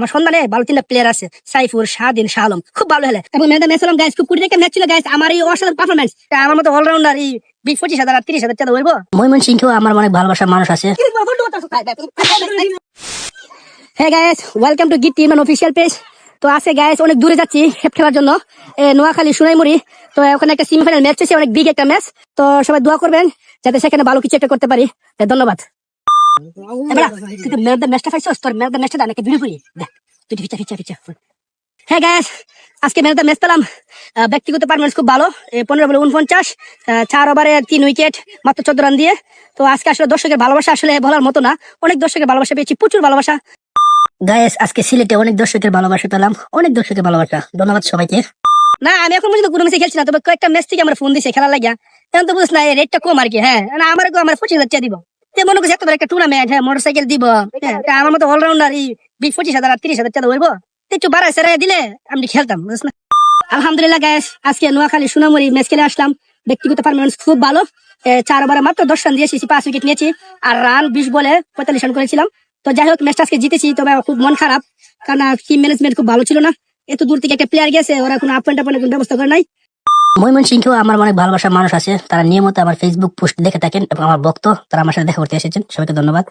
আমার সন্ধানে ভালো তিনটা প্লেয়ার আছে, সাইফুর, শাহদিন, শাহ আলম, খুব ভালো খেলে এবং ম্যাচ ম্যাচ হলাম গাইস, খুব কুড়ি একটা ম্যাচ ছিল গাইস। আমার এই অসাধারণ পারফরমেন্স, আমার মতো অলরাউন্ডার এই 20-25 হাজার আর 30,000 টাকা হইব। ময়মনসিংহ আমার অনেক ভালোবাসার মানুষ আছে। হ্যাঁ গাইস, ওয়েলকাম টু গিট টিম অফিসিয়াল পেজ। তো আছে গাইস, অনেক দূরে যাচ্ছি খেলার জন্য, নোয়াখালী সোনাইমুড়ি। তো ওখানে একটা সেমিফাইনাল ম্যাচ হচ্ছে, অনেক বিগ একটা ম্যাচ। তো সবাই দোয়া করবেন যাতে সেখানে ভালো কিছু একটা করতে পারি। ধন্যবাদ। তুই তো ম্যাচটা পাইছস, তোর ম্যাচটা দা নাকি ভিডিও করি দেখ, তুই ফিচা। হ্যাঁ গাইস, আজকে ম্যাচ পেলাম। ব্যক্তিগত পারফরমেন্স খুব ভালো, 15 বলে 49, 4 ওভারে 3 উইকেট, মাত্র 14 রান দিয়ে। তো আজকে আসলে দর্শকের ভালোবাসা আসলে বলার মতো না, অনেক দর্শকের ভালোবাসা পেয়েছি, প্রচুর ভালোবাসা গাইস। আজকে সিলেটে অনেক দর্শকের ভালোবাসা পেলাম, অনেক দর্শকের ভালোবাসা, ধন্যবাদ সবাইকে। না আমি এখন পর্যন্ত কোনো ম্যাচে খেলছি না, তবে কয়েকটা ম্যাচ থেকে আমার ফোন দিছে খেলার লাগিয়া, এখন তো বুঝছ না রেটটা কম আর কি। হ্যাঁ আমার 25,000 দিব, মনে করছি এত বড় একটা টুর্নামেন্ট, হ্যাঁ মোটরসাইকেল দিব, আমার মতো অলরাউন্ডার এই 20-25 হাজার আর 30,000 টাকা হইব, একটু বাড়ায় সেরাই দিলে আমি খেলতাম, বুঝছ না। আলহামদুলিল্লাহ গাইস, আজকে নোয়াখালী সোনামুড়ি ম্যাচ খেলে আসলাম। ব্যক্তিগত পারফরমেন্স খুব ভালো, 4 ওভারে মাত্র 10 রান দিয়েছি, 5 উইকেট নিয়েছি, আর রান 20 বলে 45 রান করেছিলাম। তো যাই হোক, ম্যাচটা আজকে জিতেছি, তবে খুব মন খারাপ, কারণ টিম ম্যানেজমেন্ট খুব ভালো ছিল না। এত দূর থেকে একটা প্লেয়ার গেছে, ওরা কোনো আপ অ্যান্ড কোনো ব্যবস্থা করে নাই। ময়মনসিংহ আমার অনেক ভালোবাসার মানুষ আছে, তারা নিয়মিত আমার ফেসবুক পোস্ট দেখে থাকেন এবং আমার ভক্ত, তারা আমার সাথে দেখা করতে এসেছেন, সবাইকে ধন্যবাদ।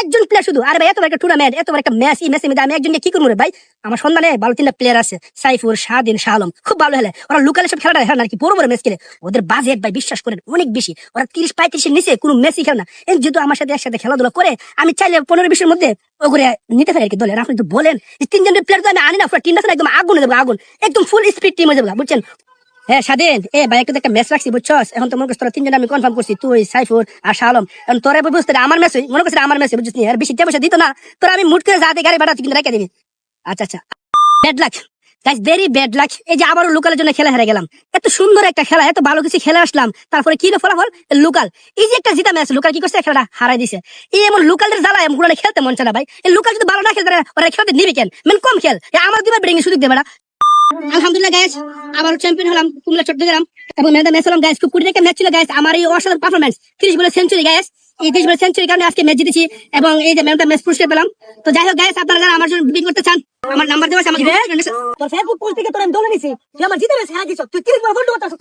একজন প্লেয়ার শুধু, আরে ভাই এত বড় একটা টুর্নামেন্ট, এত বড় একটা ম্যাচ, এই ম্যাচের মধ্যে আমি একজনকে কি করবো রে ভাই? আমার সন্ধানে ভালো তিনটা প্লেয়ার আছে, সাইফুর, শাহদিন, শাহ আলম, খুব ভালো খেলে। ওরা লোকাল সব খেলাটা খেলে না, কি বড় বড় ম্যাচ খেলে। ওদের বাজেট ভাই বিশ্বাস করেন অনেক বেশি, ওরা 30-35 নিচে কোনো ম্যাচই খেলে না। যেহেতু আমার সাথে একসাথে খেলাধুলা করে, আমি চাইলে 15-20 মধ্যে ওগুলো নিতে পারি আর কি দলের। আপনি তো বলেন এই 3 জনের প্লেয়ার তো আমি আনি না, পুরো টিমটা একদম আগুন হয়ে যাবে, আগুন একদম ফুল স্পিড টিম হয়ে যাবে, বুঝছেন? হ্যাঁ স্বাধীন, ভাই একটা ম্যাচ রাখছি বুঝছস, এখন তো মনে করছিস তোরা 3 জন আমি কনফার্ম করছি, তুই, সাইফুর আর শাহ আলম। এখন তোরা বুঝতে আমার ম্যাচ মনে করছিস আমার ম্যাচ, বুঝছিস আর বেশি পয়সা দিত না, তোরা আমি মুট করে যা দিয়ে গাড়ি ভাড়া কিন্তু রেখে দিবি। আচ্ছা bad luck guys, very bad luck. এই যে আবারও লোকালের জন্য খেলা হেরে গেলাম, এত সুন্দর একটা খেলা, এত ভালো কিছু খেলে আসলাম, তারপরে কি ফলাফল? লোকাল এই যে একটা জিতা ম্যাচ, লোকাল কি করছে, খেলাটা হারাই দিছে। এই এমন লোকালদের জ্বালা এমন খেলতে মন চায় না ভাই। এই লোকাল যদি ভালো না খেলতে ওরা খেলতে নিবে কেন? কম খেল, আমার দিবার ব্রেঙে সুযোগ দেবে না। আলহামদুলিল্লাহ গাইস, আবার চ্যাম্পিয়ন হলাম কুমিল্লা চট্টগ্রাম, এবং ম্যাচ হলাম গাইস, খুব কুড়ি একটা ম্যাচ ছিল গাইস। আমার এই অসাধারণ পারফরমেন্স, 30 বলে সেঞ্চুরি গাইস, এই 30 বলে সেঞ্চুরির কারণে আজকে ম্যাচ জিতেছি এবং এই যে ম্যাচ পুরস্কার পেলাম। তো যাই হোক গাইস, আপনারা যারা আমার জন্য বিট করতে চান, আমার নাম্বার দেওয়া আছে, আমার তোর ফেসবুক পোস্ট থেকে তোর আমি দলে নিছি, তুই আমার জিতে গেছিস, হ্যাঁ কিছু তুই 30 বলে বলতে পারছিস।